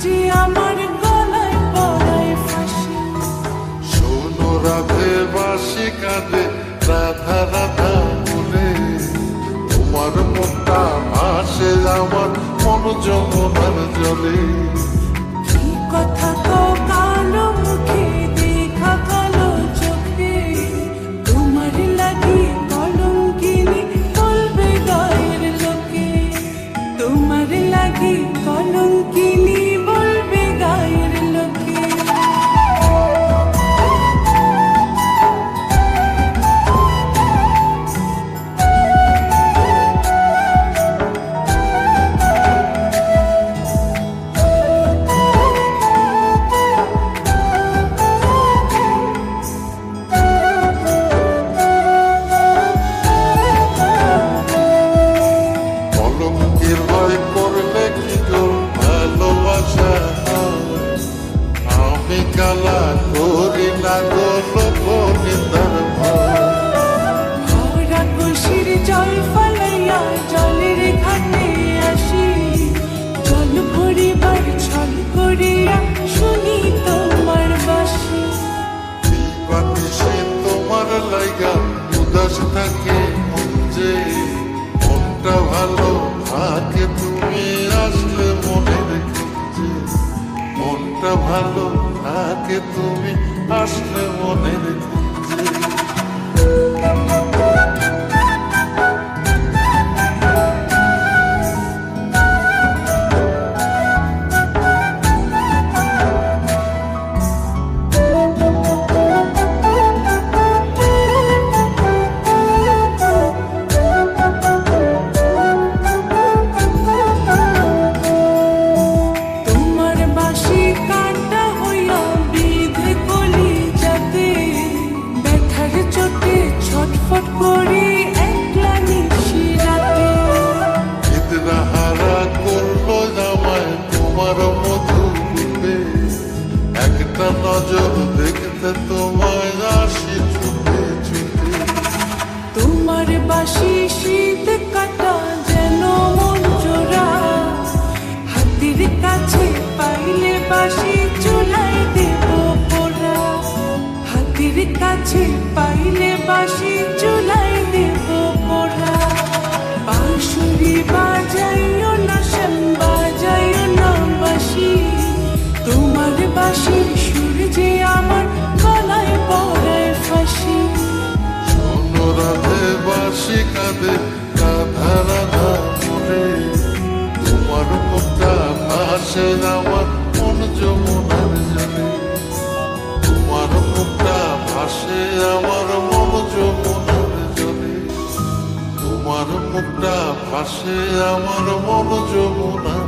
যে আমার গলায় পড়ায় ফাঁসি। শোনো রাধে বাসি কাঁদে রাধা রাধা বলে, তোমার মনটা ভাসে আমার মন যমুনার জলে। কি কথা তো কালো মুখে দেখা কালো চোখে, তোমার লাগি কলঙ্কিনী বলবে গায়ের লোকে। তোমার লাগি কলঙ্কিনী বলবে গায়ের লোকে। কলঙ্কের ভয় করলে কি তোর ভালোবাসা হয়? আমি কালা করি না গো লোকনিন্দার ভয়। ভরা খুশির জল ফলাইয়া জলের ঘাটে আসি, জল ভরিবার ছল করিয়া শুনি তোমার বাঁশি। বাতাসে তোমার লাইগা উদাস থাকে মন যে, মনটা ভালো থাকে তুমি আসলে মনের খুঁজে। মনটা ভালো থাকে তুমি আসলে মনের খুঁজে। তোমার বাঁশি কাঁটা হইয়া বিঁধে কলিজাতে, ব্যথার চোটে ছটফট করি একলা নিশি রাতে। হারা করলো জামায় তোমার মধু দিবে, একটা নজর দেখতে তোমায় আসি ছুটে ছুটে। তোমার বাঁশি শীত কাটা যেন মন জোড়া, হাতের কাছে পাইলে বাঁশি চুলাই দেব পোড়া। হাতের কাছে পাইলে বাঁশি চুলাই দেব পোড়া। বাঁশুরি বাজাইও না শ্যাম বাজাইও না বাঁশি, তোমার বাঁশির সুর যে আমার গলায় পড়ায় ফাঁসি। শোনো রাধে বাসি কাঁদে রাধা রাধা বলে, তোমার মুখটা ভাসে আমার মন যমুনার জলে। তোমার মুখটা ভাসে আমার মন যমুনার জলে। তোমার মুখটা ভাসে আমার মন যমুনার